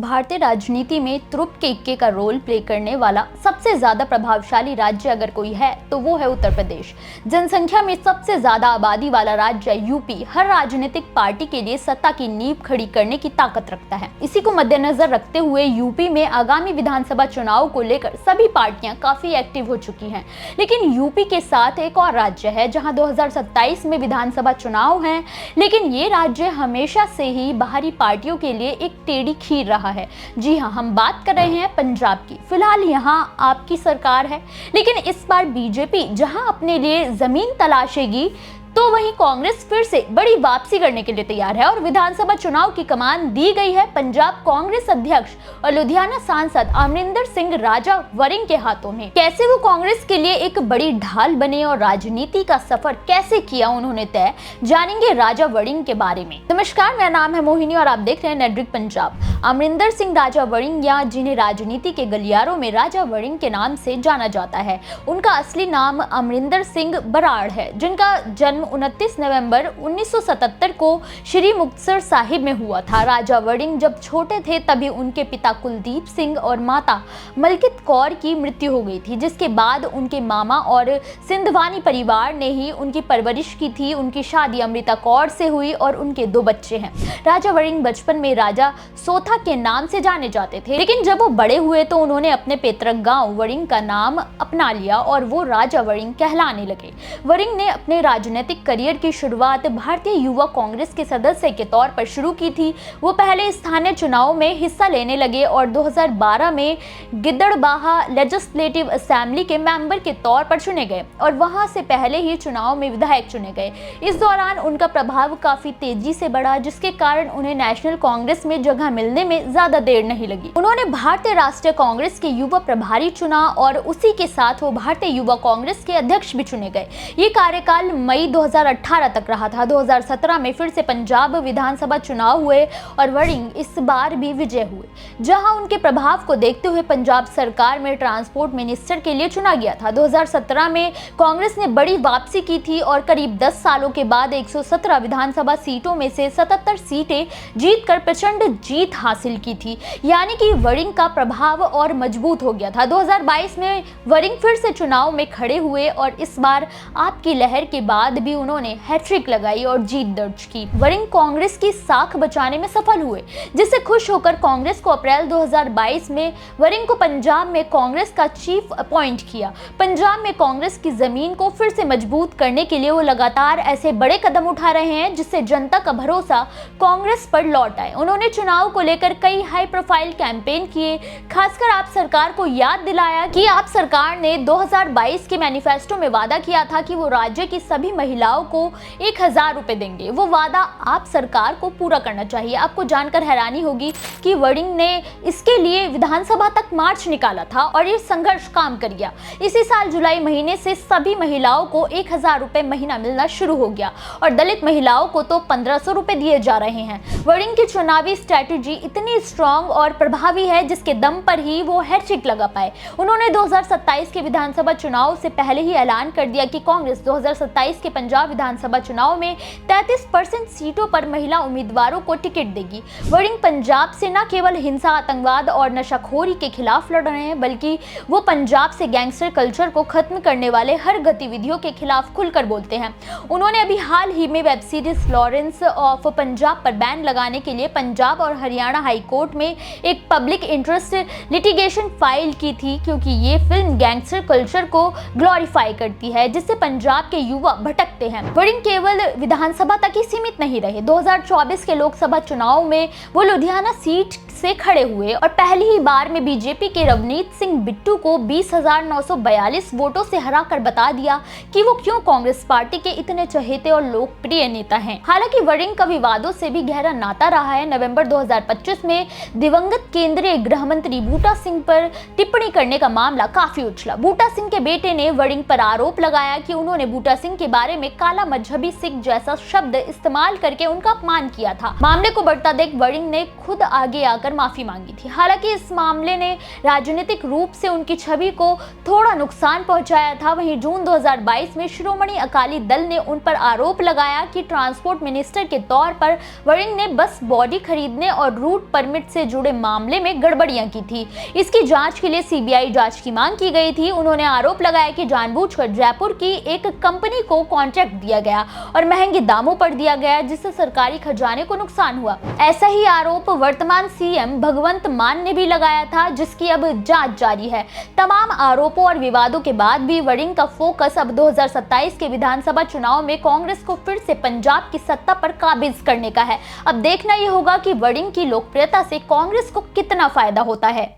भारतीय राजनीति में तुरुप के इक्के का रोल प्ले करने वाला सबसे ज्यादा प्रभावशाली राज्य अगर कोई है तो वो है उत्तर प्रदेश। जनसंख्या में सबसे ज्यादा आबादी वाला राज्य यूपी हर राजनीतिक पार्टी के लिए सत्ता की नींव खड़ी करने की ताकत रखता है। इसी को मद्देनजर रखते हुए यूपी में आगामी विधानसभा चुनाव को लेकर सभी पार्टियां काफी एक्टिव हो चुकी हैं। लेकिन यूपी के साथ एक और राज्य है जहां 2027 में विधानसभा चुनाव है, लेकिन ये राज्य हमेशा से ही बाहरी पार्टियों के लिए एक टेढ़ी खीर रहा है। जी हाँ, हम बात कर रहे हैं पंजाब की। फिलहाल यहाँ आपकी सरकार है, लेकिन इस बार बीजेपी जहाँ अपने लिए जमीन तलाशेगी तो वहीं कांग्रेस फिर से बड़ी वापसी करने के लिए तैयार है और विधानसभा चुनाव की कमान दी गई है पंजाब कांग्रेस अध्यक्ष और लुधियाना सांसद अमरिंदर सिंह राजा वरिंग के हाथों में। कैसे वो कांग्रेस के लिए एक बड़ी ढाल बने और राजनीति का सफर कैसे किया उन्होंने तय, जानेंगे राजा वरिंग के बारे में। नमस्कार, मेरा नाम है मोहिनी और आप देख रहे हैं नेटवर्क पंजाब। अमरिंदर सिंह राजा वरिंग, या जिन्हें राजनीति के गलियारों में राजा वरिंग के नाम से जाना जाता है, उनका असली नाम अमरिंदर सिंह बराड़ है, जिनका जन्म 29 नवंबर 1977 को श्री मुक्तसर साहिब में हुआ था। राजा वरिंग जब छोटे थे तभी उनके पिता कुलदीप सिंह और माता मलकित कौर की मृत्यु हो गई थी, जिसके बाद उनके मामा और सिंधवानी परिवार ने ही उनकी परवरिश की थी। उनकी शादी अमृता कौर से हुई और उनके 2 बच्चे हैं। राजा वरिंग बचपन में राजा सोथा के नाम से जाने जाते थे, लेकिन जब वो बड़े हुए तो उन्होंने अपने पैतृक गांव वरिंग का नाम अपना लिया और वो राजा वरिंग कहलाने लगे। वरिंग ने अपने राजनीतिक करियर की शुरुआत भारतीय युवा कांग्रेस के सदस्य के तौर पर शुरू की थी। वो पहले स्थानीय चुनाव में हिस्सा लेने लगे और 2012 में गिद्दड़बाहा लेजिस्लेटिव असेंबली के मेंबर के तौर पर चुने गए और वहां से पहले ही चुनाव में विधायक चुने गए। इस दौरान उनका प्रभाव काफी तेजी से बढ़ा, जिसके कारण उन्हें नेशनल कांग्रेस में जगह मिलने में ज्यादा देर नहीं लगी। उन्होंने भारतीय राष्ट्रीय कांग्रेस के युवा प्रभारी चुना और उसी के साथ वो भारतीय युवा कांग्रेस के अध्यक्ष भी चुने गए। ये कार्यकाल मई 2018 तक रहा था। 2017 में फिर से पंजाब विधानसभा चुनाव हुए और वरिंग इस बार भी विजय हुए, जहां उनके प्रभाव को देखते हुए पंजाब सरकार में ट्रांसपोर्ट मिनिस्टर के लिए चुना गया था। 2017 में कांग्रेस ने बड़ी वापसी की थी और करीब 10 सालों के बाद 117 विधानसभा सीटों में से 77 सीटें जीतकर प्रचंड जीत हासिल की थी, यानी कि वरिंग का प्रभाव और मजबूत हो गया था। 2022 में वरिंग फिर से चुनाव में खड़े हुए और इस बार आपकी लहर के बाद भी उन्होंने हैट्रिक लगाई और जीत दर्ज की। वरिंग कांग्रेस की साख बचाने में सफल हुए, जिससे खुश होकर कांग्रेस को अप्रैल 2022 में वरिंग को पंजाब में कांग्रेस का चीफ अपॉइंट किया। पंजाब में कांग्रेस की जमीन को फिर से मजबूत करने के लिए वो लगातार ऐसे बड़े कदम उठा रहे हैं जिससे जनता का भरोसा कांग्रेस पर लौट आए। उन्होंने चुनाव को लेकर कई हाई प्रोफाइल कैंपेन किए, खासकर आप सरकार को याद दिलाया कि आप सरकार ने 2022 के मैनिफेस्टो में वादा किया था कि वो राज्य की सभी महिलाओं को 1000 रुपए देंगे। वो वादा आप सरकार को पूरा करना चाहिए। आपको जानकर हैरानी होगी कि वरिंग ने इसके लिए विधानसभा तक मार्च निकाला था और ये संघर्ष काम कर गया। इसी साल जुलाई महीने से सभी महिलाओं को 1000 रुपए महीना मिलना शुरू हो गया और दलित महिलाओं को तो 1500 रुपए दिए जा रहे हैं। वरिंग की चुनावी स्ट्रैटेजी इतनी स्ट्रॉन्ग और प्रभावी है जिसके दम पर ही वो हैट्रिक लगा पाए। उन्होंने 2027 के विधानसभा चुनाव से पहले ही ऐलान कर दिया कि कांग्रेस 2027 के पंजाब विधानसभा चुनाव में 33% सीटों पर महिला उम्मीदवारों को टिकट देगी। वरिंग पंजाब से न केवल हिंसा, आतंकवाद और नशाखोरी के खिलाफ लड़ रहे हैं, बल्कि वो पंजाब से गैंगस्टर कल्चर को खत्म करने वाले हर गतिविधियों के खिलाफ खुलकर बोलते हैं। उन्होंने अभी हाल ही में web series Lawrence of Punjab पर बैन लगाने के लिए पंजाब और हरियाणा हाई कोर्ट में एक पब्लिक इंटरेस्ट लिटिगेशन फाइल की थी, क्योंकि ये फिल्म गैंगस्टर कल्चर को ग्लोरीफाई करती है, जिससे पंजाब के युवा भटकते हैं। वरिंग केवल विधानसभा तक ही सीमित नहीं रहे। 2024 के लोकसभा चुनाव में वो लुधियाना सीट से खड़े हुए और पहली ही बार में बीजेपी के रवनीत सिंह बिट्टू को 20,942 वोटों से हराकर बता दिया कि वो क्यों कांग्रेस पार्टी के इतने चहेते और लोकप्रिय नेता हैं। हालांकि वरिंग का विवादों से भी गहरा नाता रहा है। नवंबर 2025 में दिवंगत केंद्रीय गृह मंत्री बूटा सिंह पर टिप्पणी करने का मामला काफी उछला। बूटा सिंह के बेटे ने वरिंग पर आरोप लगाया कि उन्होंने बूटा सिंह के बारे में काला मजहबी सिख जैसा शब्द इस्तेमाल करके उनका अपमान किया था। मामले को बढ़ता देख वरिंग ने खुद आगे आकर जाकर माफी मांगी थी। हालांकि इस मामले ने राजनीतिक रूप से उनकी छवि को थोड़ा नुकसान पहुंचाया था। वहीं जून 2022 में शिरोमणि अकाली दल ने उन पर आरोप लगाया कि ट्रांसपोर्ट मिनिस्टर के तौर पर वड़िंग ने बस बॉडी खरीदने और रूट परमिट से जुड़े मामले में गड़बड़ियां की थी। इसकी जांच के लिए सीबीआई जांच की मांग की गई थी। उन्होंने आरोप लगाया कि जानबूझकर जयपुर की एक कंपनी को कॉन्ट्रैक्ट दिया गया और महंगे दामों पर दिया गया, जिससे सरकारी खजाने को नुकसान हुआ। ऐसा ही आरोप वर्तमान सीएम भगवंत मान ने भी लगाया था, जिसकी अब जांच जारी है। तमाम आरोपों और विवादों के बाद भी वड़िंग का फोकस अब 2027 के विधानसभा चुनाव में कांग्रेस को फिर से पंजाब की सत्ता पर काबिज करने का है। अब देखना यह होगा कि वड़िंग की लोकप्रियता से कांग्रेस को कितना फायदा होता है।